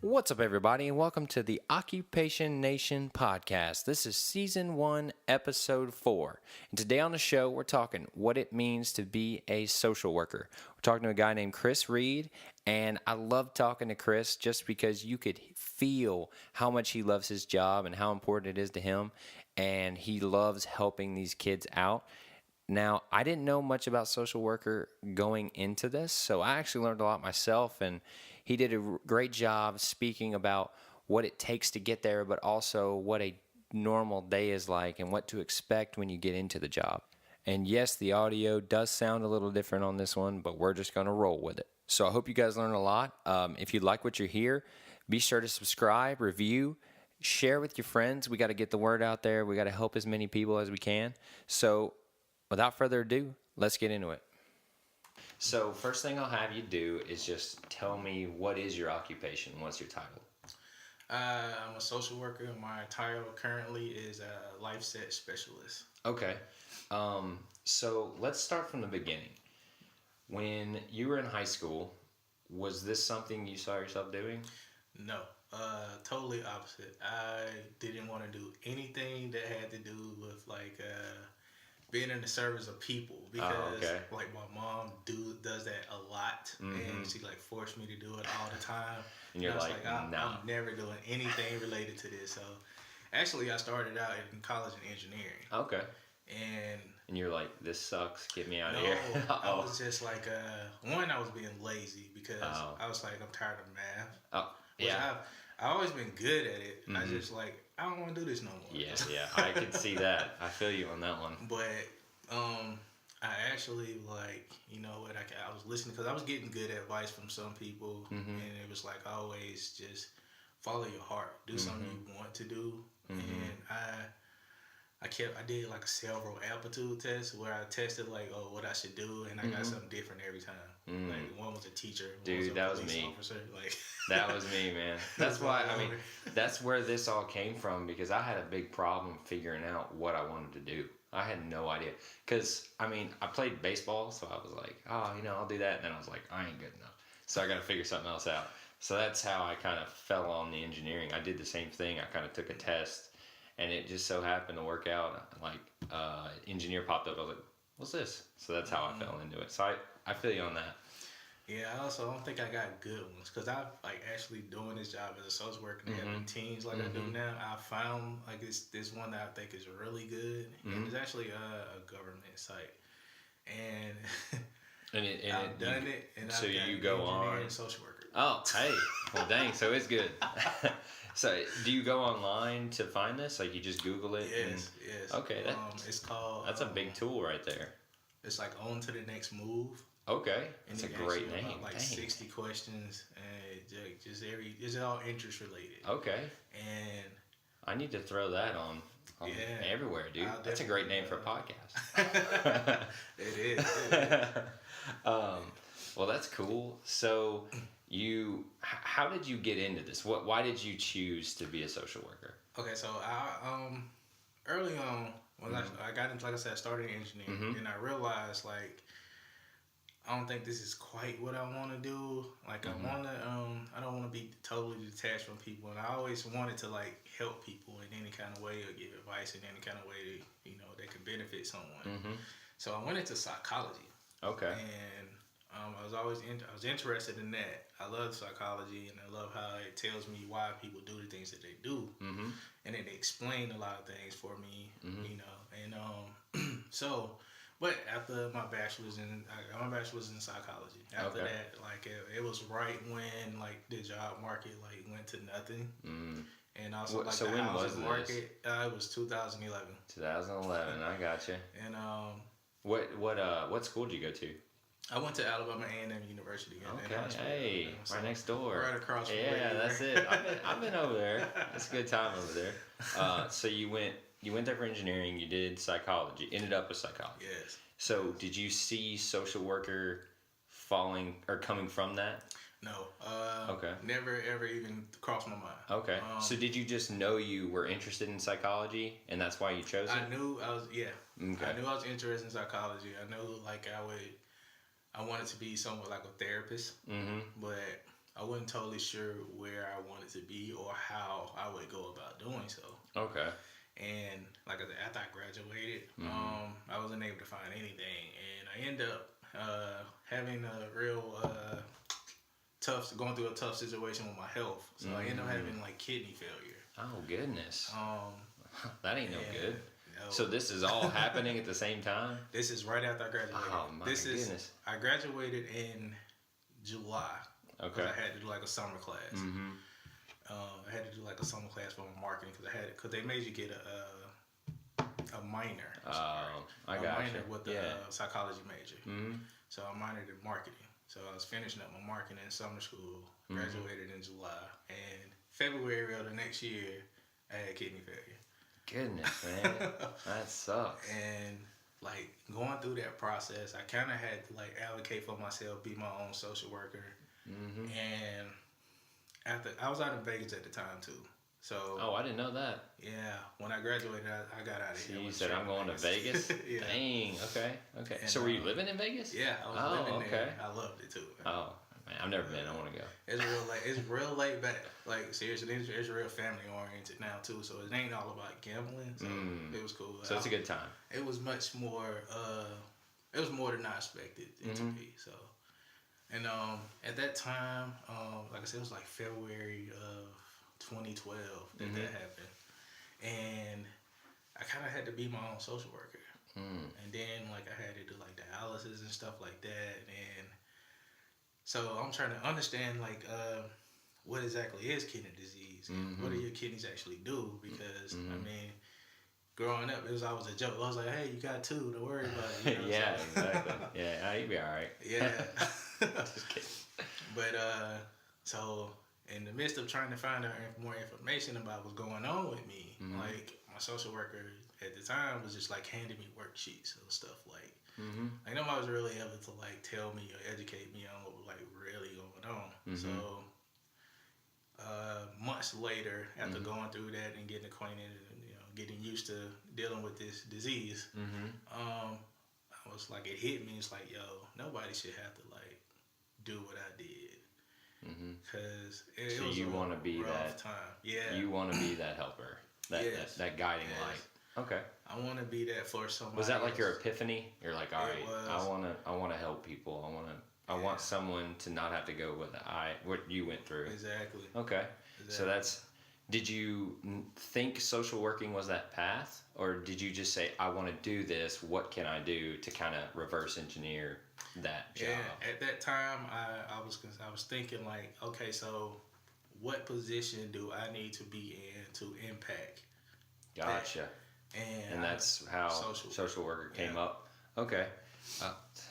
What's up, everybody, and welcome to the Occupation Nation podcast. This is season 1, episode 4. And today on the show, we're talking what it means to be a social worker. We're talking to a guy named Chris Reed, and I love talking to Chris just because you could feel how much he loves his job and how important it is to him, and he loves helping these kids out. Now, I didn't know much about social worker going into this, so I actually learned a lot myself, and he did a great job speaking about what it takes to get there, but also what a normal day is like and what to expect when you get into the job. And yes, the audio does sound a little different on this one, but we're just going to roll with it. So I hope you guys learn a lot. If you like what you hear, be sure to subscribe, review, share with your friends. We got to get the word out there. We got to help as many people as we can. So without further ado, let's get into it. So first thing I'll have you do is just tell me, what is your occupation? What's your title? I'm a social worker. My title currently is a life set specialist. Okay. So let's start from the beginning. When you were in high school, was this something you saw yourself doing? No, totally opposite. I didn't want to do anything that had to do with being in the service of people, because like my mom does that a lot, and she forced me to do it all the time. And you're like, I'm never doing anything related to this. So actually, I started out in college in engineering. Okay. And you're like, this sucks. Get me out of no, here. I was just one, I was being lazy because I was like, I'm tired of math. Oh, yeah. I've always been good at it. I just I don't want to do this no more. Yeah, I could see that. I feel you on that one. But I actually I was listening because I was getting good advice from some people, and it was always just follow your heart, do something you want to do, and I did several aptitude tests where I tested what I should do, and I got something different every time. One was a teacher, dude, that was me. Officer. That was me, man. That's why, that's where this all came from, because I had a big problem figuring out what I wanted to do. I had no idea. Because, I played baseball, so I was like, I'll do that. And then I was like, I ain't good enough. So I got to figure something else out. So that's how I kind of fell on the engineering. I did the same thing. I kind of took a test, and it just so happened to work out. Engineer popped up. I was like, what's this? So that's how I fell into it. So I feel you on that. Yeah, I also don't think I got good ones, because I've actually doing this job as a social worker and having teams I do now. I found this one that I think is really good, and it's actually a government site, and I've done it, and so I've got you go on and social worker. Oh, hey, well, dang, so it's good. So do you go online to find this? You just Google it? Yes. Okay, it's called. That's a big tool right there. It's on to the next move. Okay, that's a great name. 60 questions, and it's all interest related. Okay. And I need to throw that on everywhere, dude. That's a great name for a podcast. It is. Well, that's cool. So how did you get into this? Why did you choose to be a social worker? Okay, so I early on when I got into, I started engineering, and I realized I don't think this is quite what I want to do. I want to, I don't want to be totally detached from people, and I always wanted to help people in any kind of way or give advice in any kind of way that could benefit someone. So I went into psychology. Okay. And I was interested in that. I love psychology, and I love how it tells me why people do the things that they do, and it explained a lot of things for me, and so. But after my bachelor's in psychology. After that, it was right when the job market went to nothing, and also so the when housing was market. It was 2011. 2011, I gotcha. And what school did you go to? I went to Alabama A&M University. Okay, right next door. Right across from Yeah, that's it. I've been over there. It's a good time over there. So you went there for engineering. You did psychology. Ended up with psychology. Yes. So did you see social worker coming from that? No. Okay. Never ever even crossed my mind. Okay. So did you just know you were interested in psychology, and that's why you chose it? I knew I was. Yeah. Okay. I knew I was interested in psychology. I knew I wanted to be somewhat like a therapist. But I wasn't totally sure where I wanted to be or how I would go about doing so. Okay. And like I said, after I graduated, I wasn't able to find anything, and I ended up having a real going through a tough situation with my health. So I ended up having like kidney failure. Oh goodness. Um, That ain't no and, good. no, So this is all happening at the same time? this is right after I graduated. Oh my goodness. I graduated in July. Okay. I had to do like a summer class. Mm-hmm. I had to do like a summer class for my marketing because they made you get a minor. I a got minor you. with the Yeah. Psychology major. Mm-hmm. So I minored in marketing. So I was finishing up my marketing in summer school. Graduated in July, and February of the next year, I had kidney failure. Goodness, man. That sucks. And like going through that process, I kind of had to like advocate for myself, be my own social worker. Mm-hmm. And after I was out in Vegas at the time too. So Oh, I didn't know that. yeah, when I graduated, I got out of So here. you said I'm going to Vegas? Yeah. Dang. Okay. Okay. And, So were you living in Vegas? Yeah, I was living okay. there. I loved it too. Man. Oh man, I've never been. I want to go. It's real laid back. Like seriously, it's real family oriented now too. So it ain't all about gambling. So it was cool. So it's a good time. It was much more. It was more than I expected it to be. So, and at that time, like I said, it was like February of 2012 that happened, and I kind of had to be my own social worker. And then like I had to do like dialysis and stuff like that, and so I'm trying to understand like what exactly is kidney disease? What do your kidneys actually do? Because I mean, growing up, it was always a joke. I was like, "Hey, you got two. Don't worry about it." You know, Yeah, so, exactly. Yeah, you'll be all right. yeah. Just kidding. But so in the midst of trying to find out more information about what's going on with me, like my social worker at the time was just like handing me worksheets and stuff like. Like nobody was really able to like tell me or educate me on what was like really going on. So months later, after going through that and getting acquainted and getting used to dealing with this disease, I was like, it hit me. It's like, yo, nobody should have to like do what I did, because it was you want to be rough that time. Yeah, You want to be that helper, that guiding light. Okay. I want to be that for somebody. Was that like your else. epiphany? You're like, all right, I want to help people. I want someone to not have to go what you went through. Exactly. Okay. So Exactly. did you think social working was that path, or did you just say, I want to do this, what can I do to kind of reverse engineer that job? Yeah, at that time, I was thinking like, okay, so what position do I need to be in to impact? Gotcha. And that's how social worker came up. Okay.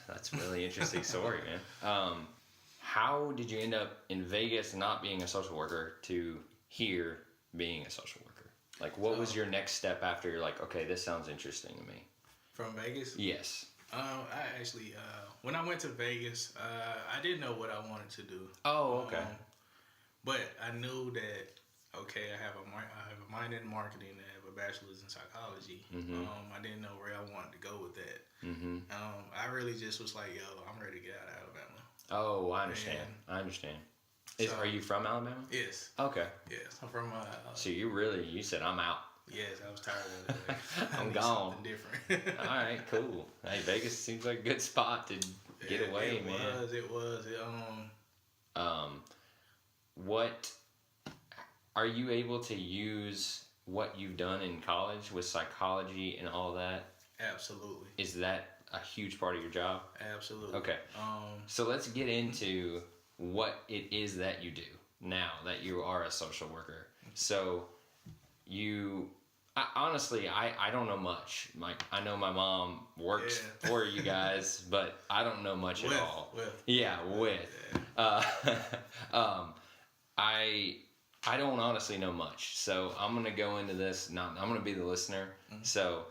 That's a really interesting story, man. How did you end up in Vegas not being a social worker to here being a social worker? Like, what was your next step after you're like, okay, this sounds interesting to me? From Vegas? Yes. I actually, when I went to Vegas, I didn't know what I wanted to do. Oh, okay. But I knew that, okay, I have a minor in marketing and I have a bachelor's in psychology. I didn't know where I wanted to go with that. I really just was like, yo, I'm ready to get out of Alabama. Oh, I understand. Are you from Alabama? Yes. Okay. Yes. I'm from. So you said, I'm out. Yes, I was tired of it. I'm I need gone. something different. All right, cool. Hey, Vegas seems like a good spot to get away, man. It was. What are you able to use what you've done in college with psychology and all that? Absolutely. Is that a huge part of your job? Absolutely. Okay. So let's get into what it is that you do now that you are a social worker. So honestly, I don't know much. I know my mom works for you guys, but I don't know much at all. I don't honestly know much. So I'm gonna go into this. I'm gonna be the listener. So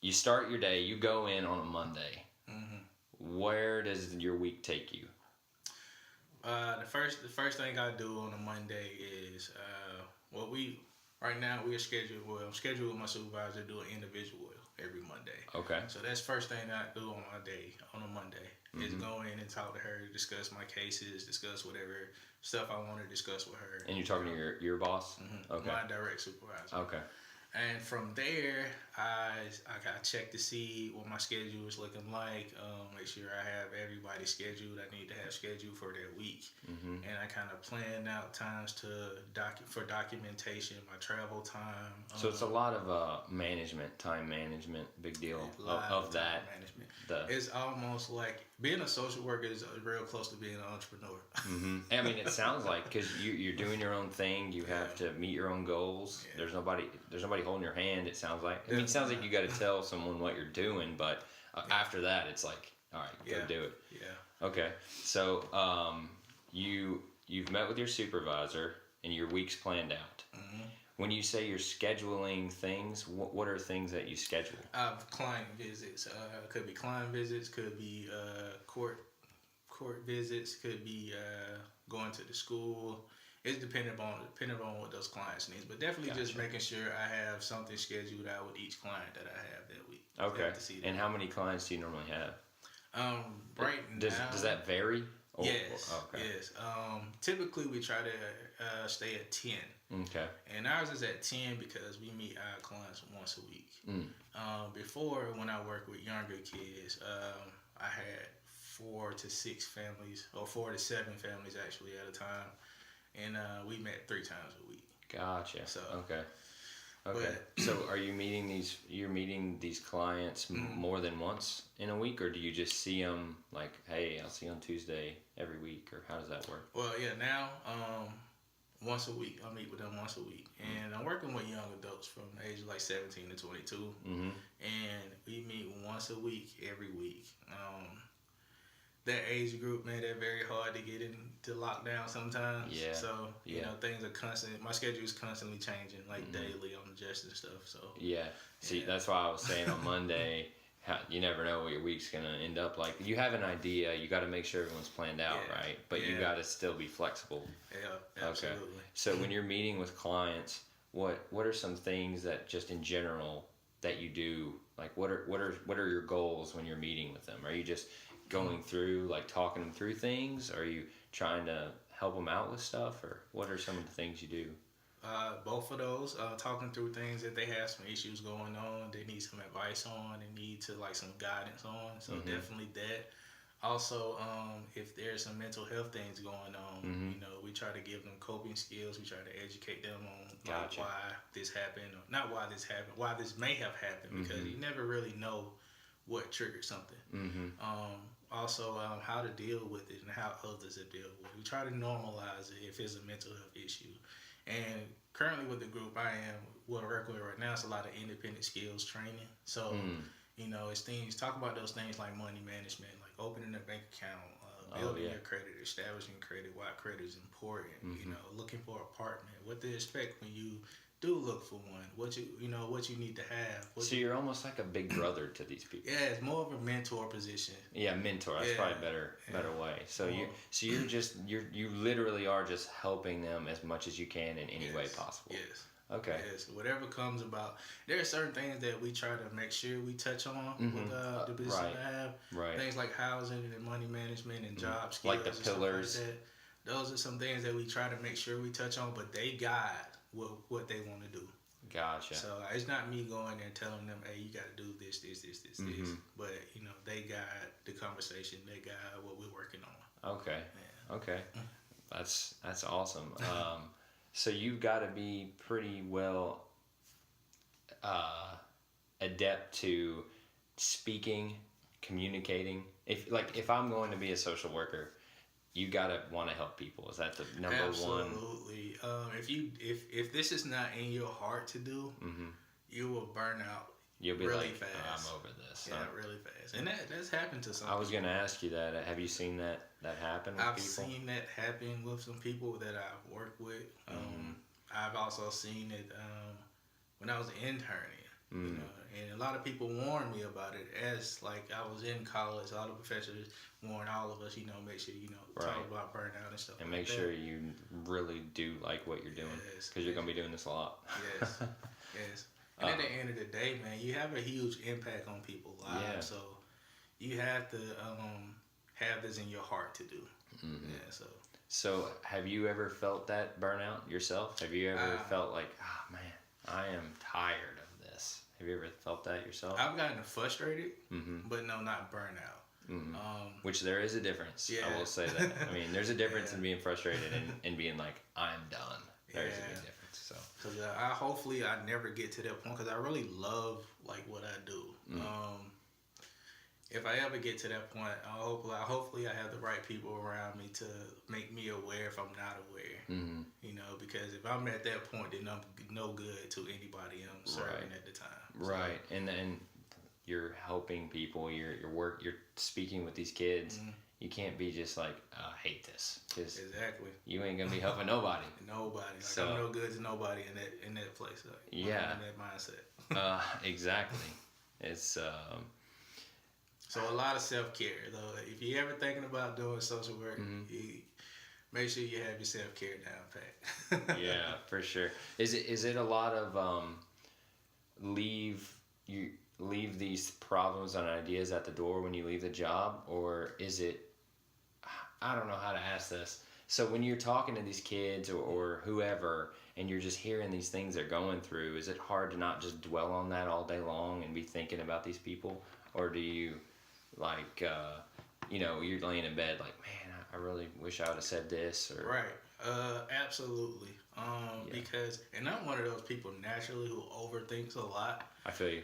you start your day. You go in on a Monday. Where does your week take you? The first thing I do on a Monday is right now I'm scheduled with my supervisor to do an individual every Monday. Okay. So that's first thing that I do on my day, on a Monday, is go in and talk to her, discuss my cases, discuss whatever stuff I want to discuss with her. And you're talking to your boss? Okay. My direct supervisor. Okay. And from there, I got to check to see what my schedule is looking like. Make sure I have everybody scheduled. I need to have scheduled for their week, and I kind of plan out times to for documentation, my travel time. So it's a lot of time management, big deal of that. Management. It's almost like being a social worker is real close to being an entrepreneur. I mean, it sounds like, because you're doing your own thing. You have to meet your own goals. Yeah. There's nobody holding your hand. It sounds like. I mean, it sounds like you got to tell someone what you're doing, but after that, it's like, all right, go do it. Yeah. Okay. So you've met with your supervisor and your week's planned out. When you say you're scheduling things, what are things that you schedule? Client visits. Could be client visits. Could be court visits. Could be going to the school. It's dependent on what those clients need. But definitely just making sure I have something scheduled out with each client that I have that week. Okay. And how many clients do you normally have? Right now. Does that vary? Yes. Yes. Typically we try to stay at 10. Okay. And ours is at 10 because we meet our clients once a week. Before, when I worked with younger kids, I had 4 to 6 families, or 4 to 7 families actually at a time, and we met 3 times a week. Gotcha. So okay. So are you meeting these clients more than once in a week, or do you just see them like, hey, I'll see you on Tuesday every week, or how does that work? Well, yeah, now once a week. I meet with them once a week, and I'm working with young adults from the age of like 17 to 22, and we meet once a week every week. That age group, man, they're very hard to get into lockdown sometimes. Yeah. So, you know, things are constant. My schedule is constantly changing, like daily on adjusting stuff. So. Yeah. See, that's why I was saying on Monday, you never know what your week's going to end up like. You have an idea. You got to make sure everyone's planned out, right? But you got to still be flexible. Yeah, absolutely. Okay. So when you're meeting with clients, what are some things that just in general that you do? Like, what are your goals when you're meeting with them? Are you just going through, like, talking them through things? Are you trying to help them out with stuff, or what are some of the things you do? Both of those, talking through things that they have some issues going on, they need some advice on, they need to like some guidance on. So definitely that. Also, if there's some mental health things going on, you know, we try to give them coping skills. We try to educate them on like, why this happened, or not why this happened, why this may have happened, because you never really know what triggered something. Also, how to deal with it and how others have dealt with it. We try to normalize it if it's a mental health issue. And currently with the group I am working with right now, it's a lot of independent skills training. So, you know, it's things, talk about those things like money management, like opening a bank account, building your credit, establishing credit, why credit is important, you know, looking for an apartment, what to expect when you do look for one, what you need to have. So you're almost like a big brother to these people. Yeah, it's more of a mentor position. Yeah, mentor. That's probably a better way. So you literally are just helping them as much as you can in any way possible. Yes. Okay. Yes. Whatever comes about. There are certain things that we try to make sure we touch on with the business I have. Right. Things like housing and money management and job skills. Like the pillars. Like that. Those are some things that we try to make sure we touch on, but they guide what they want to do. Gotcha. So it's not me going there and telling them, hey, you got to do this. But, you know, they guide the conversation. They guide what we're working on. Okay. Yeah. Okay. That's awesome. So you've got to be pretty well adept to speaking, communicating. If I'm going to be a social worker, you gotta want to help people. Is that the number one? Absolutely. If this is not in your heart to do, you will burn out. You'll be really fast. I'm over this. Yeah, really fast. And that's happened to some. I was gonna ask you that. Have you seen that happen with people? I've seen that happen with some people that I've worked with. I've also seen it when I was interning. You know, and a lot of people warned me about it as like I was in college. A lot of professors warned all of us, you know, make sure talk about burnout and stuff. And like make sure you really do like what you're doing, because you're gonna be doing this a lot. Yes, yes. And at the end of the day, man, you have a huge impact on people's lives. Yeah. So you have to have this in your heart to do. Mm-hmm. Yeah. So have you ever felt that burnout yourself? Have you ever felt like, oh man, I am tired of this? Have you ever felt that yourself? I've gotten frustrated, but no, not burnout. Mm-hmm. Which there is a difference. Yeah. I will say that. I mean, there's a difference in being frustrated and being like, I'm done. There's a big difference. So, because hopefully I never get to that point because I really love like what I do. If I ever get to that point, hopefully I have the right people around me to make me aware if I'm not aware. Mm-hmm. You know, because if I'm at that point, then I'm no good to anybody I'm serving at the time. Right, so. And then you're helping people. You're speaking with these kids. Mm-hmm. You can't be just like, I hate this. Exactly. You ain't gonna be helping nobody. Nobody. Like so, I'm no good to nobody in that place. Like, in that mindset. Exactly. It's So a lot of self-care, though. If you're ever thinking about doing social work, make sure you have your self-care down pat. Yeah, for sure. Is it a lot of leave these problems and ideas at the door when you leave the job, or is it, I don't know how to ask this. So when you're talking to these kids or whoever, and you're just hearing these things they're going through, is it hard to not just dwell on that all day long and be thinking about these people? Or do you, like, you're laying in bed like, man, I really wish I would have said this? Or Right. Absolutely. Because, and I'm one of those people naturally who overthinks a lot. I feel you.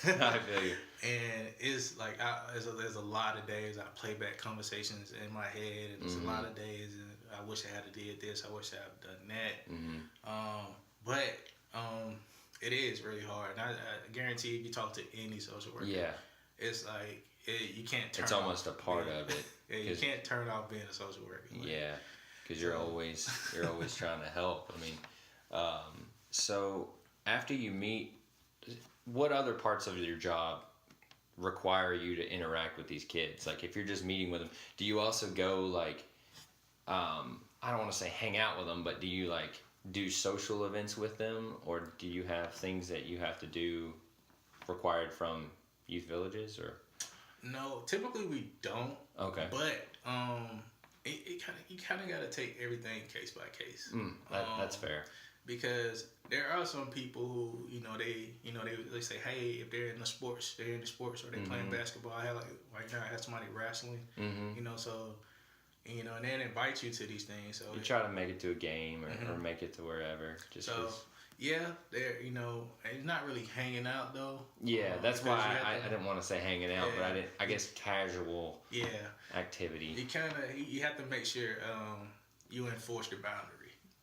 I feel you. And it's like, there's a lot of days I play back conversations in my head, and there's a lot of days I wish I had did this, I wish I had done that. But it is really hard. And I guarantee if you talk to any social worker, it's like, you can't turn It's almost a part of it. Yeah, you can't turn off being a social worker. Yeah, because you're always trying to help. I mean, so after you meet, what other parts of your job require you to interact with these kids? Like, if you're just meeting with them, do you also go like, I don't want to say hang out with them, but do you like do social events with them, or do you have things that you have to do required from youth villages? Or no, typically we don't. Okay. But you kind of got to take everything case by case. That's fair. Because there are some people who they say, hey, if they're in the sports or they're playing basketball. I have right now I have somebody wrestling. So and then invite you to these things. So you try to make it to a game or make it to wherever. Just so. Yeah, they're, it's not really hanging out though. Yeah, that's why I didn't want to say hanging out, but I guess casual activity. You have to make sure you enforce the boundary.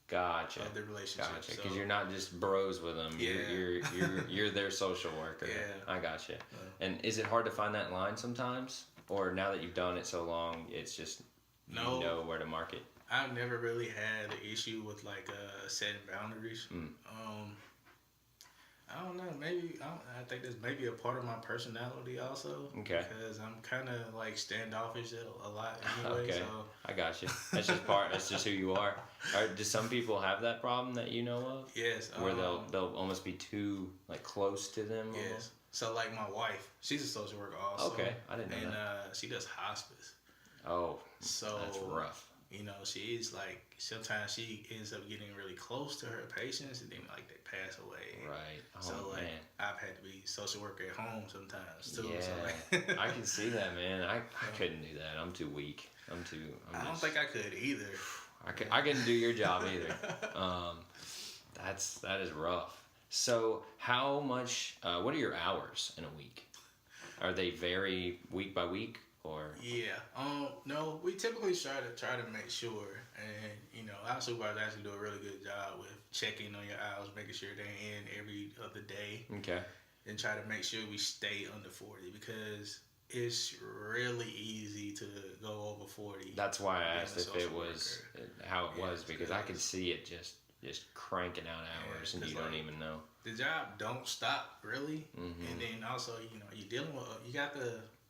Gotcha. Of the relationship. Gotcha. Because you're not just bros with them. You're their social worker. Yeah. I gotcha. And is it hard to find that line sometimes? Or now that you've done it so long, it's just you know where to mark it? I've never really had an issue with like setting boundaries. I don't know. Maybe I think that's maybe a part of my personality also. Okay. Because I'm kind of like standoffish a lot anyway. Okay. So. I got you. That's just That's just who you are. Do some people have that problem that you know of? Yes. Where they'll almost be too like close to them. Yes. Almost? So like my wife, she's a social worker also. Okay. I didn't know that. And she does hospice. Oh. So that's rough. She's like, sometimes she ends up getting really close to her patients and then like they pass away. Right. Oh, so like man. I've had to be social worker at home sometimes too. Yeah. So, like, I can see that, man. I couldn't do that. I'm too weak. I don't think I could either. I couldn't do your job either. That is rough. So how much, what are your hours in a week? Are they vary week by week? Or? Yeah. No, we typically try to make sure, and our supervisors actually do a really good job with checking on your hours, making sure they're in every other day. Okay. And try to make sure we stay under 40 because it's really easy to go over 40. That's why I asked if it was how it was, because I could see it just cranking out hours and you don't even know. The job don't stop really, and then also you're dealing with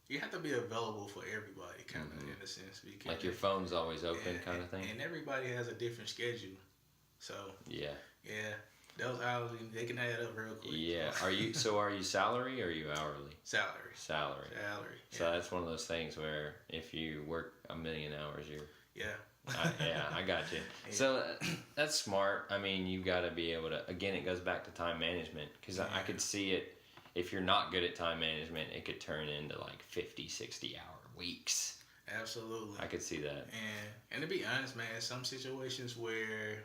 you have to be available for everybody, kind of in a sense. Because like your phone's always open, kind of thing. And everybody has a different schedule, so yeah. those hours, they can add up real quick. Yeah. Are you salary or are you hourly? Salary. Salary. Yeah. So that's one of those things where if you work 1,000,000 hours, you're Yeah. I got you. Yeah. So that's smart. I mean, you got to be able to. Again, it goes back to time management because I could see it. If you're not good at time management, it could turn into like 50, 60-hour weeks. Absolutely. I could see that. And to be honest, man, some situations where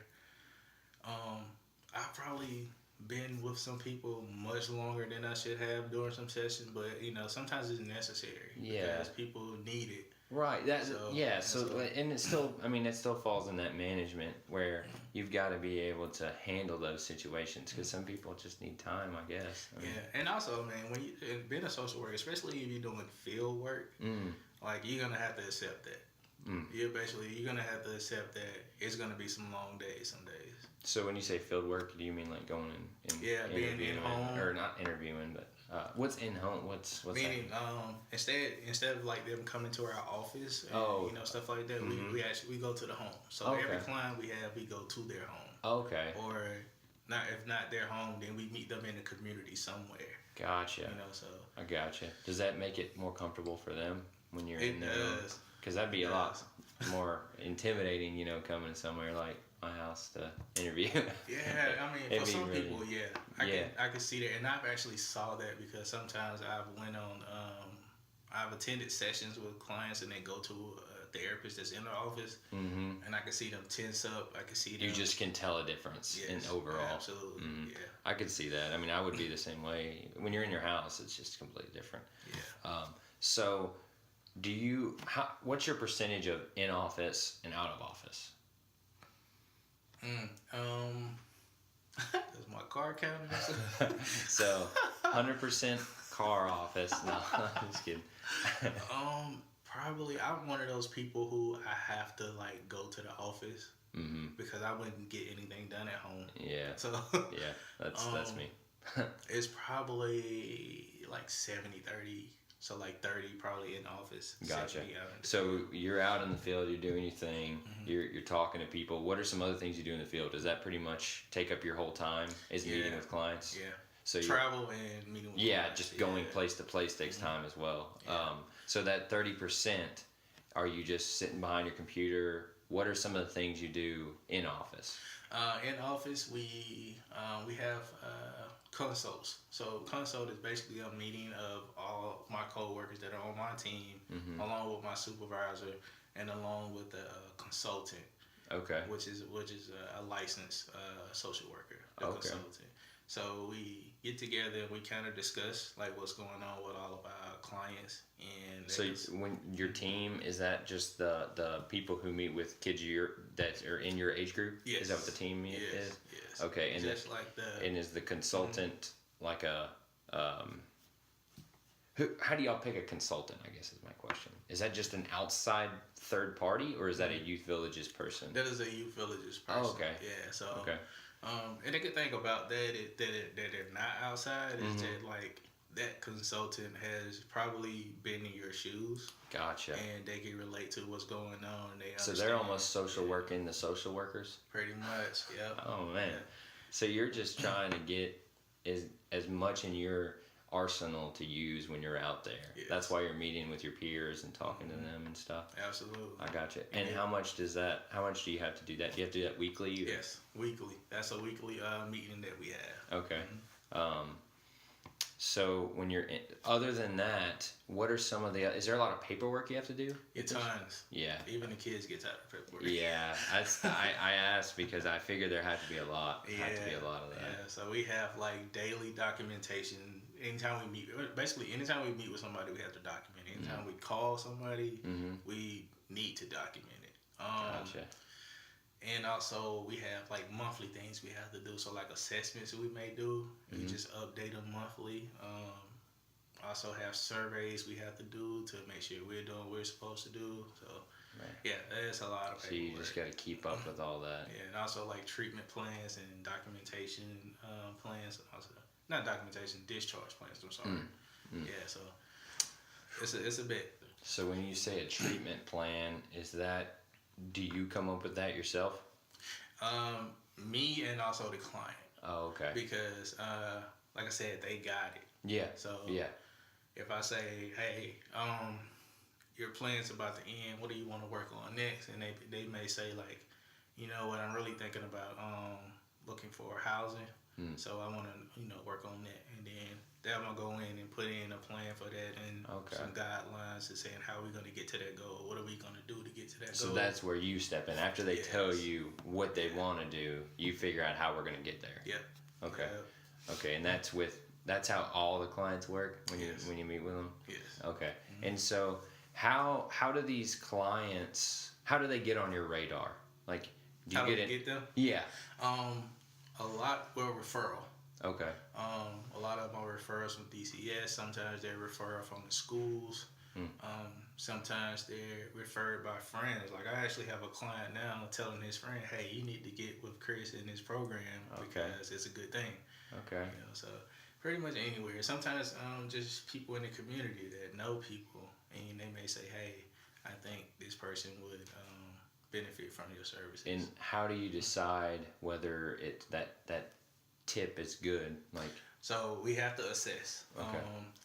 I've probably been with some people much longer than I should have during some sessions, but sometimes it's necessary. Yeah. Because people need it. Right. And it still, I mean, it still falls in that management where you've got to be able to handle those situations because some people just need time, I guess. And also, man, when you being a social worker, especially if you're doing field work, like you're gonna have to accept that. You're gonna have to accept that it's gonna be some long days some days. So when you say field work, do you mean like going and being in home, or not interviewing, but what's in home? What's meaning instead of like them coming to our office and stuff like that, we go to the home. So every client we have, we go to their home. Okay. Or not, if not their home, then we meet them in the community somewhere. Gotcha. So I gotcha. Does that make it more comfortable for them when you're in there? It does. Because that'd be a lot more intimidating, coming somewhere like my house to interview. Yeah, I mean, for some really, people, I can see that, and I've actually saw that because sometimes I've attended sessions with clients, and they go to a therapist that's in the office, and I can see them tense up. I can see them. You just can tell a difference in overall. Absolutely, yeah. I could see that. I mean, I would be the same way. When you're in your house, it's just completely different. Yeah. So, what's your percentage of in office and out of office? Does my car count? So, 100% car office. No, I'm just kidding. Probably I'm one of those people who I have to like go to the office because I wouldn't get anything done at home. Yeah. So yeah, that's me. It's probably like 70-30. So like 30 probably in office. Gotcha. 70 out in the So field. you're out in the field, you're doing your thing, you're talking to people. What are some other things you do in the field? Does that pretty much take up your whole time? Is meeting with clients? Yeah. So travel and meeting with clients. Just going place to place takes time as well. Yeah. So that 30%, are you just sitting behind your computer? What are some of the things you do in office? In office, we have consults. So consult is basically a meeting of all my coworkers that are on my team, along with my supervisor, and along with the consultant. Okay. Which is a licensed social worker, consultant. So we get together and we kind of discuss like what's going on with all of our clients. And so when your team, is that just the people who meet with kids that are in your age group? Yes. Is that what the team is? Yes. Okay. And just like and is the consultant like a how do y'all pick a consultant, I guess is my question. Is that just an outside third party, or is that a Youth Villages person? That is a Youth Villages person. Oh, okay. Yeah, so okay. And the good thing about that is that they're not outside is that like that consultant has probably been in your shoes. Gotcha. And they can relate to what's going on. So they're almost social working the social workers? Pretty much, yep. Oh, man. Yeah. So you're just trying to get as much in your arsenal to use when you're out there. Yes. That's why you're meeting with your peers and talking to them and stuff. Absolutely. I gotcha. And how much do you have to do that? Do you have to do that weekly? Yes, weekly. That's a weekly meeting that we have. Okay. So when you're other than that, what are some of is there a lot of paperwork you have to do? Tons. Yeah. Even the kids get tired of paperwork. Yeah. I asked because I figured there had to be a lot. Yeah. Had to be a lot of that. Yeah. So we have like daily documentation. Anytime we meet with somebody, we have to document it. Anytime we call somebody, we need to document it. Gotcha. And also we have like monthly things we have to do. So like assessments we may do, we just update them monthly. Also have surveys we have to do to make sure we're doing what we're supposed to do. So yeah, there's a lot of paperwork. So you just got to keep up with all that. Yeah, and also like treatment plans and documentation plans. Also, not documentation, discharge plans. I'm sorry. Yeah, so it's a bit. So when you say a treatment plan, do you come up with that yourself? Me and also the client. Oh, okay. because, like I said, they got it. Yeah. So Yeah. if I say, hey, your plan's about to end, what do you want to work on next? And they may say like, you know what, I'm really thinking about looking for housing. So I want to, work on that. And then I'm going to go in and put in a plan for that and some guidelines to saying how we're going to get to that goal. What are we going to do to get to that goal? So that's where you step in. After they tell you what they want to do, you figure out how we're going to get there. Yep. Okay. Yep. Okay, and that's how all the clients work when you meet with them? Yes. Okay. And so how do these clients, how do they get on your radar? Like, do you get them? Yeah. A lot were referral. Okay. A lot of them are referrals from DCS. Sometimes they're referred from the schools. Sometimes they're referred by friends. Like I actually have a client now telling his friend, "Hey, you need to get with Chris in this program because it's a good thing." Okay. So pretty much anywhere. Sometimes just people in the community that know people, and they may say, "Hey, I think this person would benefit from your services." And how do you decide whether that tip is good? Like, so we have to assess. Okay.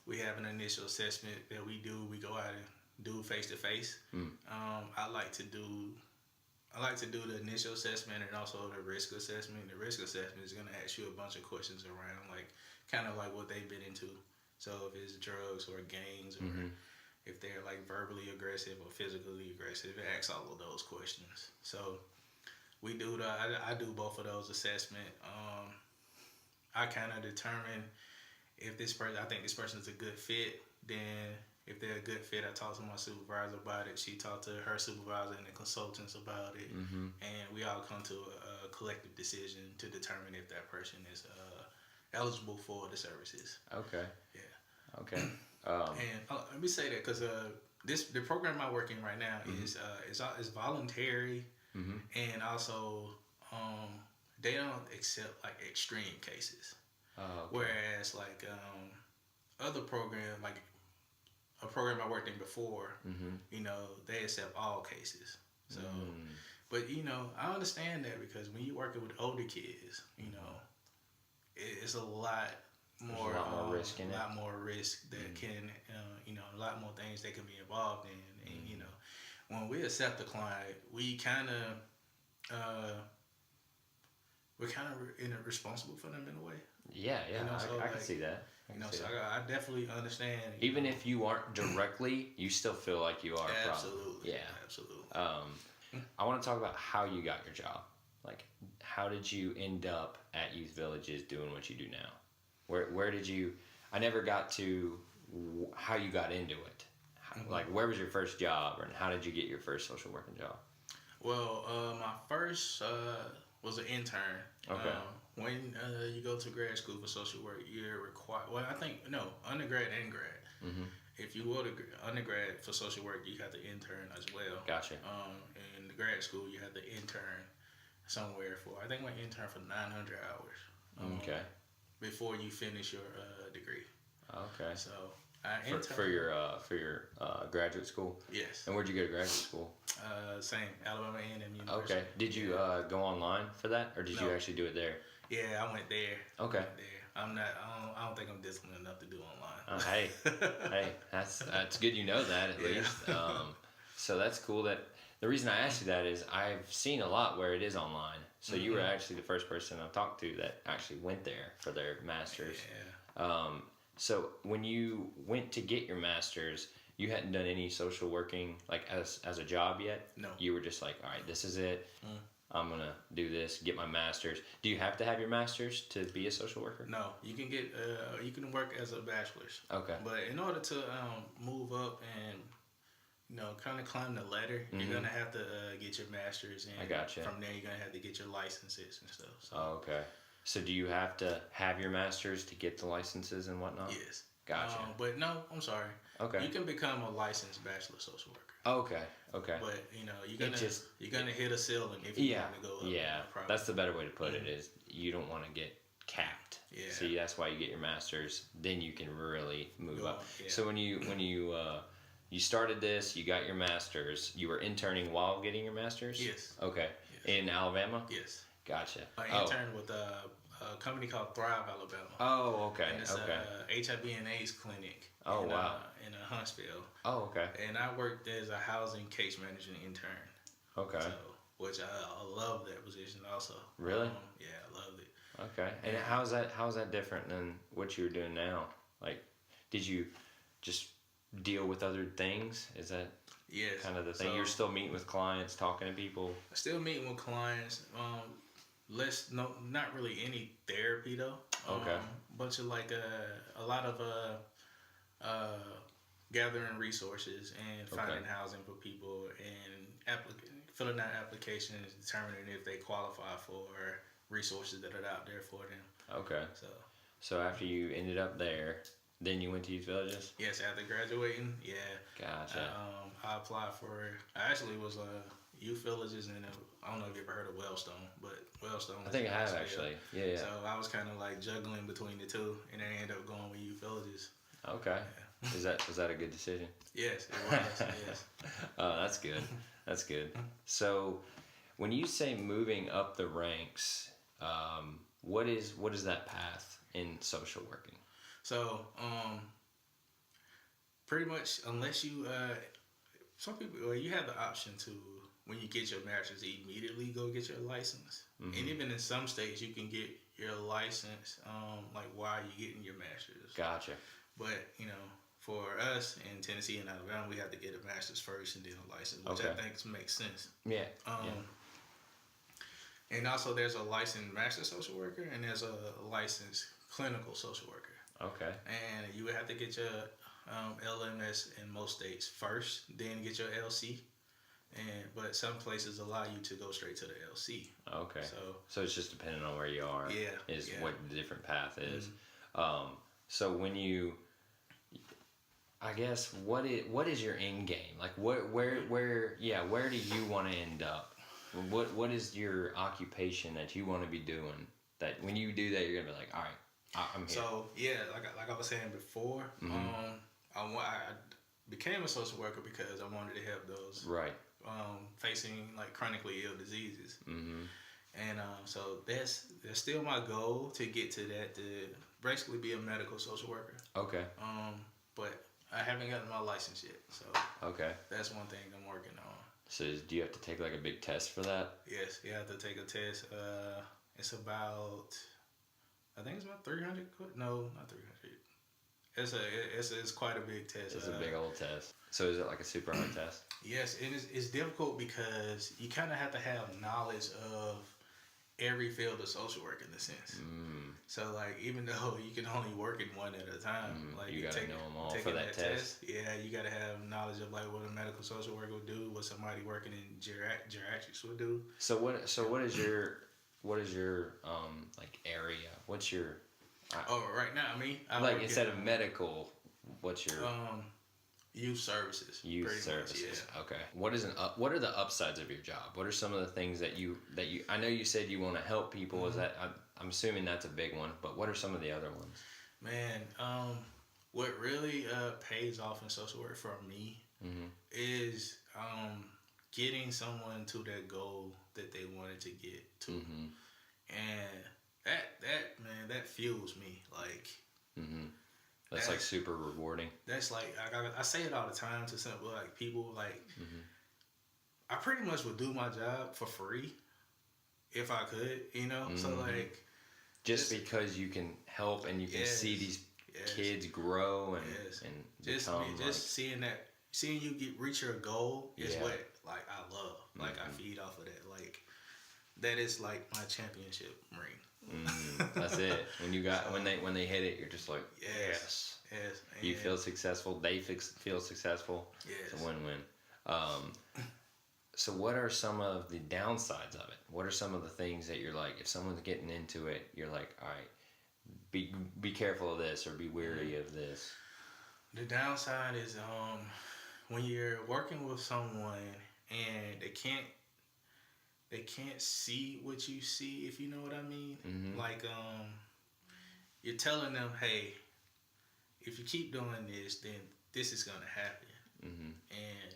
We have an initial assessment that we do. We go out and do face to face. I like to do the initial assessment and also the risk assessment. The risk assessment is going to ask you a bunch of questions around like kind of like what they've been into. So if it's drugs or gangs or if they're like verbally aggressive or physically aggressive, it asks all of those questions. So we do I do both of those assessment. I kind of determine if I think this person is a good fit. Then if they're a good fit, I talk to my supervisor about it. She talked to her supervisor and the consultants about it. And we all come to a collective decision to determine if that person is eligible for the services. okay. Yeah. Okay. And let me say that because the program I'm working right now is voluntary, and also they don't accept like extreme cases. Oh, okay. Whereas like other program, like a program I worked in before, they accept all cases. So, but I understand that because when you're working with older kids, it's a lot more, There's a lot more risk in it. A lot more risk that can, a lot more things they can be involved in. And, when we accept the client, we're kind of responsible for them in a way. Yeah, I can see that. I definitely understand. Even if you aren't directly, you still feel like you are. Absolutely. Yeah. Absolutely. I want to talk about how you got your job. Like, how did you end up at Youth Villages doing what you do now? Where did you? I never got to how you got into it. Like, where was your first job, and how did you get your first social working job? Well, my first was an intern. Okay. When you go to grad school for social work, you're required. Well, I think no, undergrad and grad. If you go to undergrad for social work, you have to intern as well. Gotcha. In the grad school, you have to intern somewhere for. I think I intern for 900 hours. Okay. Before you finish your degree. Okay. So I interned for your graduate school. Yes. And where'd you go to graduate school? Same, Alabama A&M University. Okay. Did you go online for that, or did you actually do it there? Yeah, I went there. Okay. I'm not. I don't think I'm disciplined enough to do online. Hey, that's good. You know that at least. So that's cool. That the reason I asked you that is I've seen a lot where it is online. So you were actually the first person I've talked to that actually went there for their master's. Yeah. So when you went to get your master's, you hadn't done any social working like as a job yet? No. You were just like, all right, this is it. I'm gonna do this, get my master's. Do you have to have your master's to be a social worker? No, you can get you can work as a bachelor's. Okay. But in order to move up and kind of climb the ladder, you're gonna have to get your master's, and I gotcha. From there, you're gonna have to get your licenses and stuff. So. Oh, okay. So do you have to have your master's to get the licenses and whatnot? Yes. Gotcha. But no, I'm sorry. Okay. You can become a licensed bachelor social worker. Okay. But you're gonna hit a ceiling if you want to go up. Yeah. That's the better way to put it. Is you don't want to get capped. Yeah. See, that's why you get your master's. Then you can really move up. Yeah. So when you started this, you got your master's. You were interning while getting your master's. Yes. Okay. Yes. In Alabama. Yes. Gotcha. I interned with a company called Thrive Alabama. Oh, okay. And it's Okay. a HIV and AIDS clinic. Oh, wow. In Huntsville. Oh, okay. And I worked as a housing case management intern. Okay. So, which I love that position also. Really? Yeah, I loved it. Okay. And how's that different than what you're doing now? Like, did you just deal with other things? Is that Yes. kind of the thing? So, You're still meeting with clients, talking to people? still meeting with clients. Not really any therapy though. Okay. Bunch of like a lot of gathering resources and finding housing for people and filling out applications, determining if they qualify for resources that are out there for them. Okay. So after you ended up there, then you went to Youth Villages? Yes, after graduating, yeah. Gotcha. I applied for. I actually was Youth Villages, and I don't know if you ever heard of Wellstone, but Wellstone. I think I have actually. Yeah. So I was kind of like juggling between the two, and then I ended up going with Youth Villages. Okay. Yeah. Was that a good decision? Yes, it was. Yes. Oh, that's good. That's good. So, when you say moving up the ranks, what is that path in social working? So, pretty much, unless you, some people, well, you have the option to, when you get your master's, immediately go get your license. Mm-hmm. And even in some states, you can get your license, like while you're getting your master's. Gotcha. But, for us in Tennessee and Alabama, we have to get a master's first and then a license, which I think makes sense. Yeah. And also, there's a licensed master social worker and there's a licensed clinical social worker. Okay. And you would have to get your LMS in most states first, then get your LC. But some places allow you to go straight to the LC. Okay. So it's just depending on where you are. Yeah. What the different path is. Mm-hmm. So when you, I guess, what is your end game? Like where do you want to end up? What is your occupation that you want to be doing? That when you do that, you're gonna be like, all right, I'm here. So like I was saying before, I became a social worker because I wanted to help those facing like chronically ill diseases. Mm-hmm. And so that's still my goal to get to that, to basically be a medical social worker. Okay. But I haven't gotten my license yet, so that's one thing I'm working on. So do you have to take like a big test for that? Yes, you have to take a test. It's about, I think it's about 300. No, not 300. It's quite a big test. It's a big old test. So is it like a super hard test? Yes, it's difficult because you kind of have to have knowledge of every field of social work in a sense. So like, even though you can only work in one at a time, like you gotta know them all for that test. Yeah, you gotta have knowledge of like what a medical social worker would do, what somebody working in geriatrics would do. So what is your like area? What's your right now, I like instead of medical, what's your youth services. Youth services. Much, yeah. Okay. What are the upsides of your job? What are some of the things that you I know you said you want to help people. Mm-hmm. Is that I'm assuming that's a big one, but what are some of the other ones? Man, what really pays off in social work for me is getting someone to that goal that they wanted to get to. And that fuels me. Like, that's like super rewarding. That's like, I say it all the time to some like people, like, I pretty much would do my job for free if I could, so like, just because you can help and you can see these kids grow and become, seeing you reach your goal is what like I love. Like, I feed off of that. Like, that is like my championship ring. That's it. When they hit it, you're just like, yes. You feel successful. They feel successful. Yes. It's a win-win. So what are some of the downsides of it? What are some of the things that you're like, if someone's getting into it, you're like, all right, be careful of this or be wary of this? The downside is when you're working with someone and they can't see what you see, if you know what I mean. Like, you're telling them, hey, if you keep doing this, then this is gonna happen. And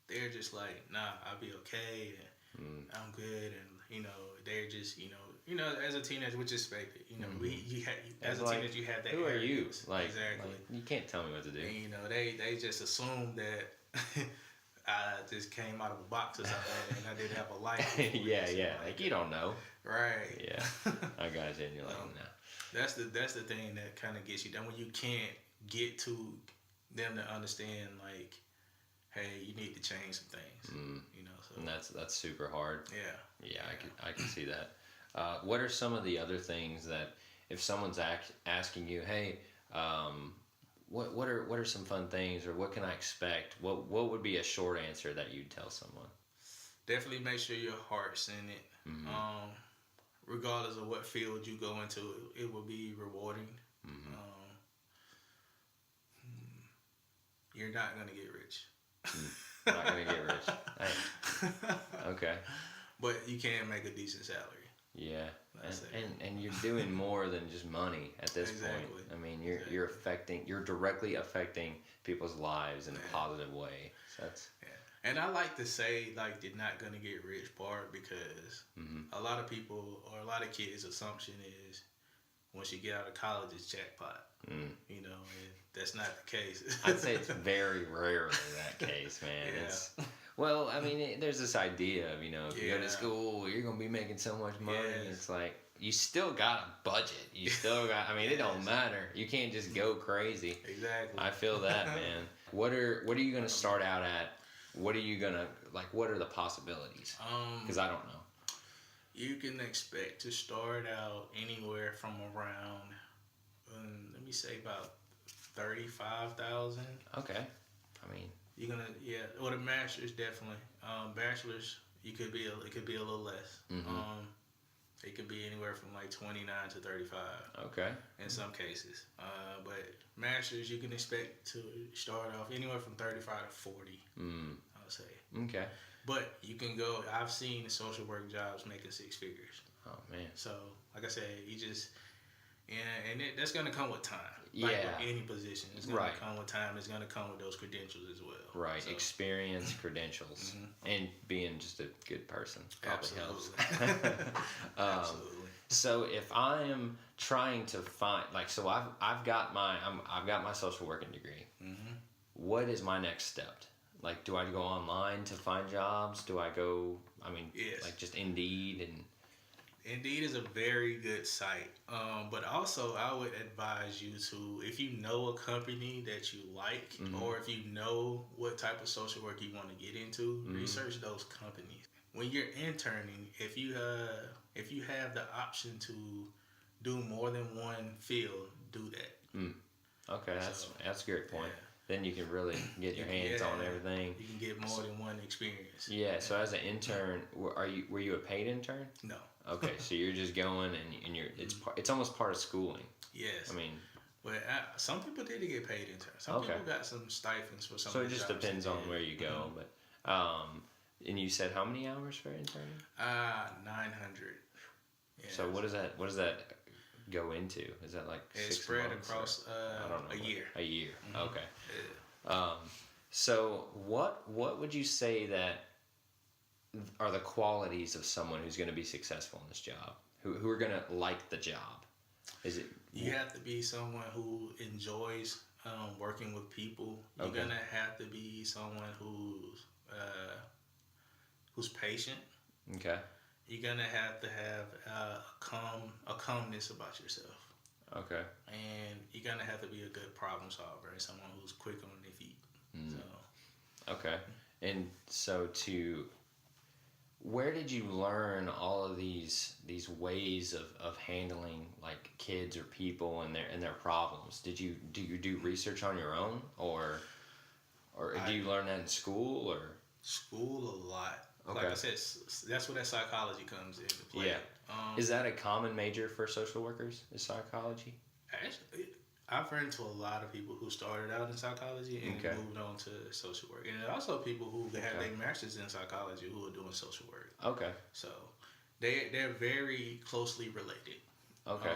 they're just like, nah, I'll be okay, and I'm good, and they're just, you know, as a teenager, which is expected. You know, as a like, teenager, you have that. Who are you? arrogance. Like, exactly. like, you can't tell me what to do. And, you know, they just assume that I just came out of a box or something, and I didn't have a life. yeah. Like you don't know. Right. Yeah. I got you. And you're like, no. That's the thing that kind of gets you down when you can't get to them to understand, like, hey, you need to change some things. You know. So. And that's super hard. Yeah. Yeah. I can see that. What are some of the other things that if someone's asking you, hey, what are some fun things, or what can I expect? What would be a short answer that you'd tell someone? Definitely make sure your heart's in it. Regardless of what field you go into, it will be rewarding. You're not gonna get rich. Not gonna get rich. Hey. Okay. But you can make a decent salary. Yeah, and you're doing more than just money at this point. I mean, you're directly affecting people's lives in a positive way. So that's And I like to say, like, you're not gonna get rich part because a lot of people or a lot of kids' assumption is once you get out of college, it's jackpot. You know, and that's not the case. I'd say it's very rarely that case, man. Yeah. Well, I mean, there's this idea of, you know, if you go to school, you're going to be making so much money. Yes. It's like, you still got a budget. You still got, I mean, it don't matter. You can't just go crazy. Exactly. I feel that, man. What are you going to start out at? What are you going to, like, what are the possibilities? Because I don't know. You can expect to start out anywhere from around, let me say about 35,000. Okay. I mean, you're gonna or the masters definitely. Bachelors, it could be a little less. It could be anywhere from like 29 to 35. Okay. In some cases, but masters you can expect to start off anywhere from 35 to 40. I would say. Okay. But you can go. I've seen social work jobs making 6 figures. Oh man. So like I said, you just that's gonna come with time. Like with any position, it's gonna come with time. It's gonna come with those credentials as well. Right, so. Experience, credentials, and being just a good person probably helps. Absolutely. So if I am trying to find, like, so I've got my social working degree. What is my next step? Like, do I go online to find jobs? Do I go? I mean, like just Indeed and. Indeed is a very good site, but also I would advise you to, if you know a company that you like, or if you know what type of social work you want to get into, research those companies. When you're interning, if you have the option to do more than one field, do that. Okay, that's a great point. Then you can really get your hands on everything. You can get more than one experience. Yeah. So as an intern, were you a paid intern? No. Okay, so you're just going and it's almost part of schooling. Yes. I mean, but some people did get paid interns. Some people got some stipends for some. So it just depends on where you go, but and you said how many hours for interning? 900. Yeah. So what does that go into? Is that like it's 6 spread months across I don't know, a year? A year. Okay. Yeah. So what would you say that are the qualities of someone who's going to be successful in this job? Who are going to like the job? Is it? You have to be someone who enjoys working with people. You're gonna have to be someone who's patient. Okay. You're gonna have to have a calmness about yourself. Okay. And you're gonna have to be a good problem solver and someone who's quick on their feet. So. Okay. And so where did you learn all of these ways of handling like kids or people and their problems? Do you do research on your own or do you learn that in school or? School a lot. Okay. Like I said, that's where that psychology comes into play. Yeah. Is that a common major for social workers? Is psychology? Actually, I've run into a lot of people who started out in psychology and moved on to social work, and also people who have their masters in psychology who are doing social work. Okay. So they're very closely related. Okay.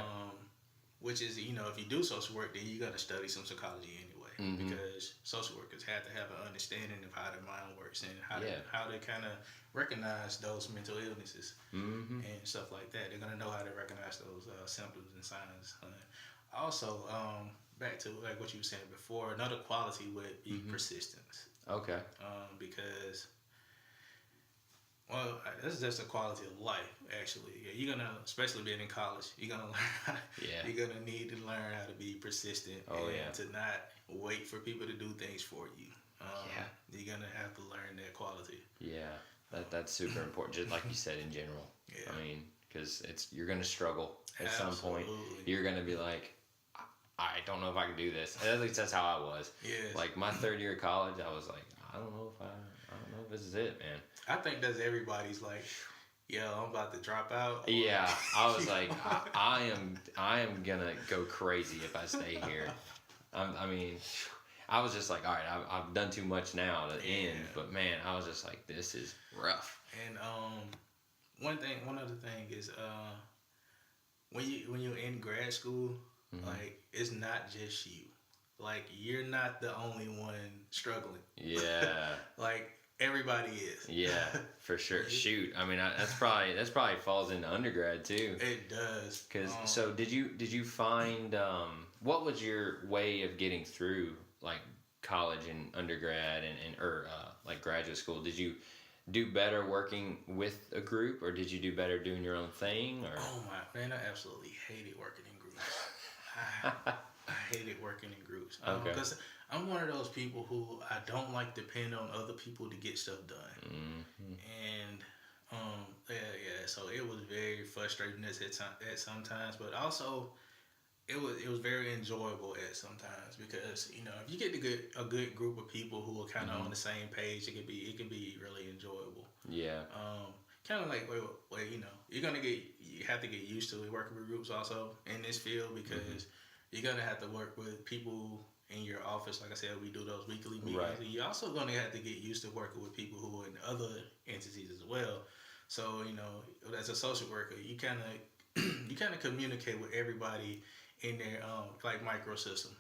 Which is, if you do social work, then you got to study some psychology anyway. because social workers have to have an understanding of how their mind works and how they kind of recognize those mental illnesses and stuff like that. They're gonna know how to recognize those symptoms and signs. Also, back to like what you were saying before, another quality would be persistence. Okay. Because, well, this is just a quality of life, actually. Yeah, you're gonna, especially being in college, you're gonna learn. You're gonna need to learn how to be persistent to not wait for people to do things for you. You're gonna have to learn that quality. Yeah, that's super important. Just like you said, in general. Yeah. I mean, because you're gonna struggle at some point. You're gonna be like, I don't know if I can do this. At least that's how I was. Yes. Like my third year of college, I was like, I don't know if this is it, man. I think that's everybody's like, yo, I'm about to drop out. Yeah, I was like, I am gonna go crazy if I stay here. I mean, I was just like, all right, I've done too much now to end. But man, I was just like, this is rough. And one other thing is when you're in grad school, like it's not just you. Like you're not the only one struggling. Yeah. Like everybody is. Yeah, for sure. Shoot, I mean, that's probably falls into undergrad too. It does. Cause so did you find what was your way of getting through like college and undergrad or like graduate school? Did you do better working with a group, or did you do better doing your own thing? Or oh my man, I absolutely hated working in groups. I hated working in groups because I'm one of those people who I don't like depend on other people to get stuff done. And so it was very frustrating at sometimes, but also it was very enjoyable at sometimes because if you get a good group of people who are kind of on the same page, it can be really enjoyable. Yeah. Kind of like where you have to get used to it, working with groups also in this field because you're gonna have to work with people in your office. Like I said, we do those weekly meetings. Right. You're also gonna have to get used to working with people who are in other entities as well. So as a social worker, you kind of communicate with everybody in their like microsystem.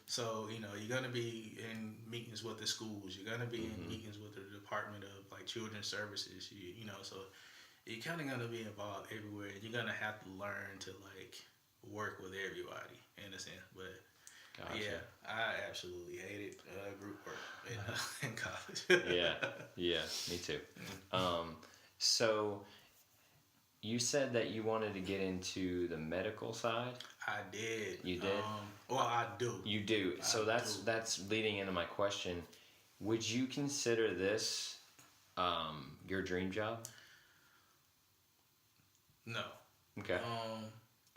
So you're gonna be in meetings with the schools. You're gonna be in meetings with the Department of like Children's Services. So you're kind of gonna be involved everywhere. You're gonna have to learn to like work with everybody in a sense. But yeah, I absolutely hated group work in college. yeah, me too. So you said that you wanted to get into the medical side. I did. You did? Well, I do. You do. So that's leading into my question. Would you consider this your dream job? No. Okay.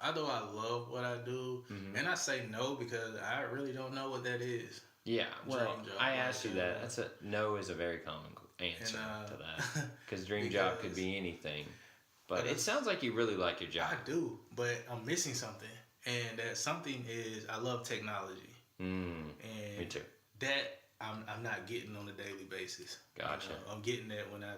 Although I love what I do, and I say no because I really don't know what that is. Yeah, well, dream job, I asked you that. No is a very common answer to that because dream job could be anything. But it sounds like you really like your job. I do, but I'm missing something, and that something is I love technology. And me too. That I'm not getting on a daily basis. Gotcha. I'm getting that when I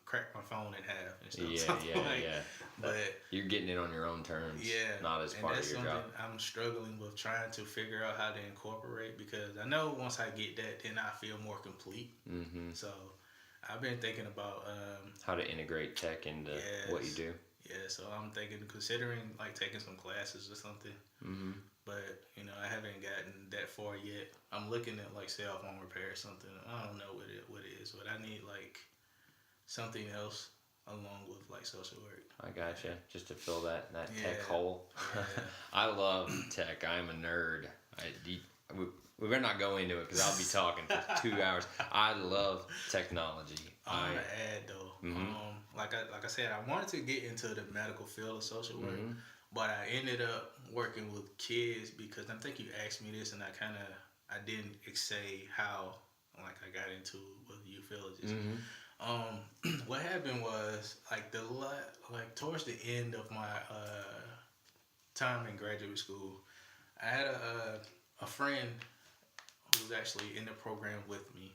crack my phone in half and stuff. Yeah. But you're getting it on your own terms. Yeah. Not as part of your job. I'm struggling with trying to figure out how to incorporate because I know once I get that, then I feel more complete. So I've been thinking about how to integrate tech into what you do. Yeah, so I'm considering like taking some classes or something. But I haven't gotten that far yet. I'm looking at like cell phone repair or something. I don't know what it is, but I need like something else along with like social work. I gotcha. Just to fill that tech Yeah. hole. Yeah. I love tech. I'm a nerd. We better not go into it because I'll be talking for 2 hours. I love technology. I'm gonna add though. Like I said, I wanted to get into the medical field of social work, but I ended up working with kids because I think you asked me this, and I didn't say how like I got into with youthologists. What happened was like towards the end of my time in graduate school, I had a friend who was actually in the program with me,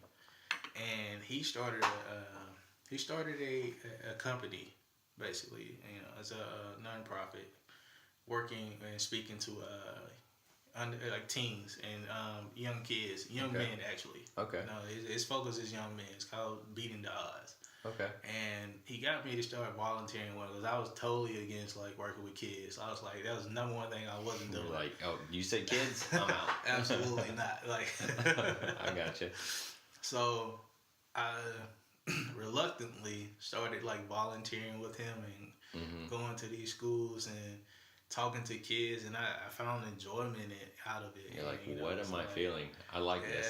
and he started a company basically, as a nonprofit, working and speaking to like teens and young kids, young Okay. men actually. Okay. No, his focus is young men. It's called Beating the Odds. Okay. And he got me to start volunteering because I was totally against like working with kids. I was like, that was the number one thing I wasn't doing. You're like, oh, you said kids? I'm out. Absolutely not. Like, I gotcha. so I reluctantly started like volunteering with him and going to these schools and talking to kids, and I found enjoyment out of it. You're like, you know, what am I feeling? I like this.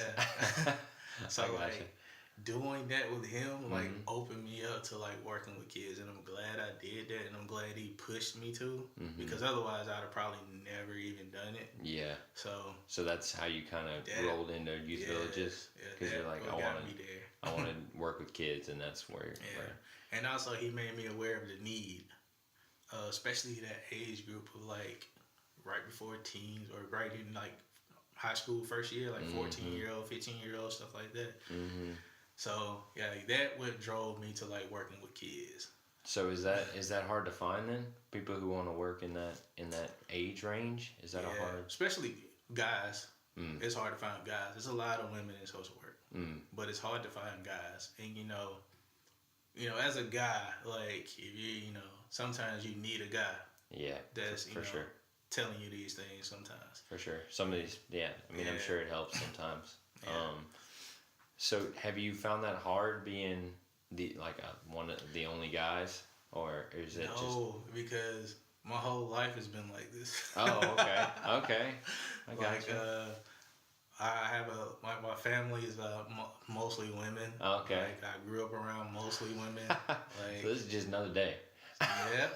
So I gotcha. like doing that with him like opened me up to like working with kids, and I'm glad I did that, and I'm glad he pushed me to, because otherwise I'd have probably never even done it. Yeah. So that's how you kind of rolled into youth villages, because you're like, I want to work with kids, and that's where. And also he made me aware of the need, especially that age group of like right before teens or right in like high school first year, like 14-year-old, 15-year-old, stuff like that. So yeah, that what drove me to like working with kids. So is that hard to find then? People who want to work in that age range? Is that a hard? Especially guys. It's hard to find guys. There's a lot of women in social work, but it's hard to find guys. And you know, as a guy, like if you sometimes you need a guy. Yeah. That's for sure telling you these things sometimes. For sure. Some of these, I mean, I'm sure it helps sometimes. So have you found that hard being one of the only guys, or is it No, because my whole life has been like this. Oh, okay. I got you. I have my family is mostly women. Okay. Like I grew up around mostly women. Like so this is just another day. Yeah.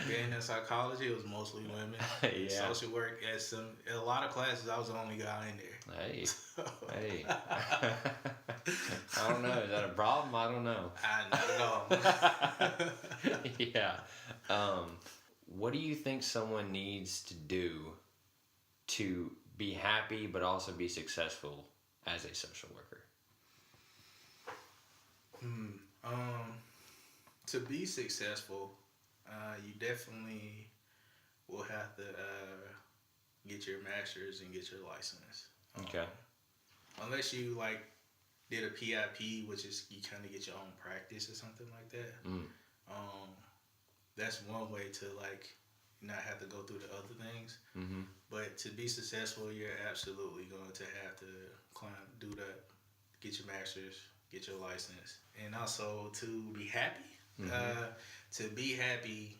Being in psychology, it was mostly women. Yeah. Social work, in a lot of classes, I was the only guy in there. Hey. I don't know. Is that a problem? I don't know. Not at all. Yeah. What do you think someone needs to do to be happy but also be successful as a social worker? To be successful, you definitely will have to get your master's and get your license. Okay. Unless you like did a PIP, which is you kind of get your own practice or something like that. That's one way to like not have to go through the other things. But to be successful, you're absolutely going to have to do that, get your master's, get your license, and also to be happy. To be happy,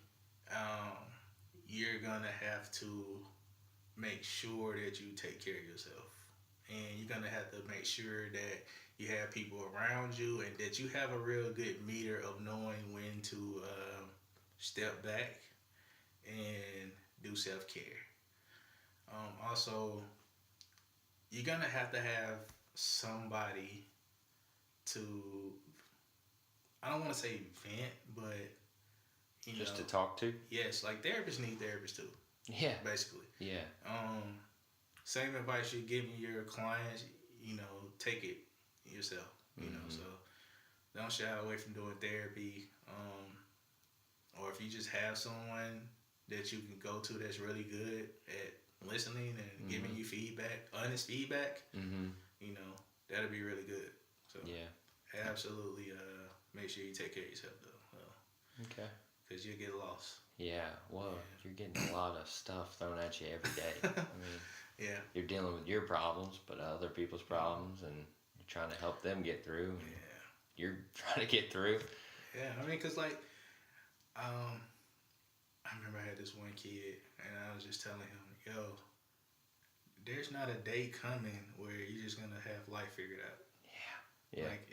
you're gonna have to make sure that you take care of yourself, and you're gonna have to make sure that you have people around you, and that you have a real good meter of knowing when to step back and do self-care. Also, you're gonna have to have somebody to, I don't want to say vent, but just to talk to. Yes, like therapists need therapists too. Yeah. Basically. Yeah. Same advice you're giving your clients, take it yourself. So don't shy away from doing therapy. Or if you just have someone that you can go to that's really good at listening and giving you feedback, honest feedback, that'll be really good. So absolutely make sure you take care of yourself though. Okay. Because you'll get lost. Yeah, well, you're getting a lot of stuff thrown at you every day. I mean, you're dealing with your problems, but other people's problems, and you're trying to help them get through. And you're trying to get through. Yeah, I mean, because like, I remember I had this one kid, and I was just telling him, yo, there's not a day coming where you're just gonna have life figured out. Yeah. Like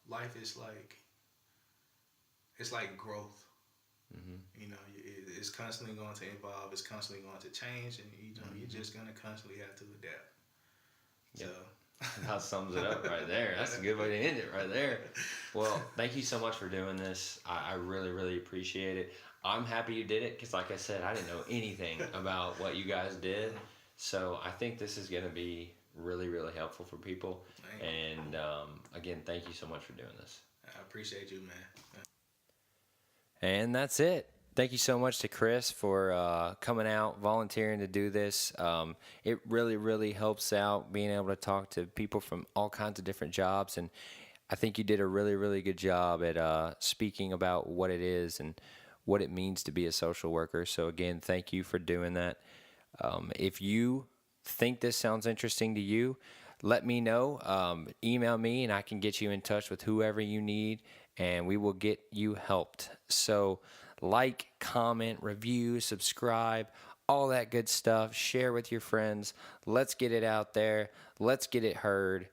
life is it's like growth. It's constantly going to evolve. It's constantly going to change, and you're just gonna constantly have to adapt. Yep. So that sums it up right there. That's a good way to end it right there. Well, thank you so much for doing this. I really, really appreciate it. I'm happy you did it because, like I said, I didn't know anything about what you guys did. So I think this is going to be really, really helpful for people. And again, thank you so much for doing this. I appreciate you, man. And that's it. Thank you so much to Chris for coming out, volunteering to do this. It really, really helps out being able to talk to people from all kinds of different jobs. And I think you did a really, really good job at speaking about what it is and what it means to be a social worker. So, again, thank you for doing that. If you think this sounds interesting to you, let me know. Email me and I can get you in touch with whoever you need and we will get you helped. So, like, comment, review, subscribe, all that good stuff. Share with your friends. Let's get it out there. Let's get it heard.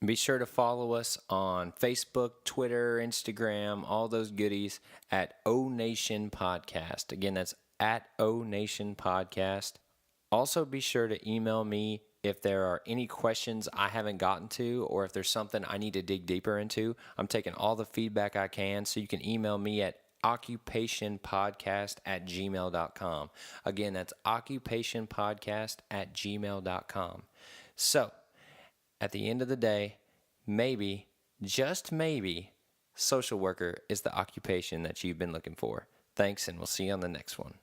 Be sure to follow us on Facebook, Twitter, Instagram, all those goodies at O Nation Podcast. Again, that's at O Nation Podcast. Also, be sure to email me if there are any questions I haven't gotten to or if there's something I need to dig deeper into. I'm taking all the feedback I can, so you can email me at occupationpodcast@gmail.com. Again, that's occupationpodcast@gmail.com. So, at the end of the day, maybe, just maybe, social worker is the occupation that you've been looking for. Thanks, and we'll see you on the next one.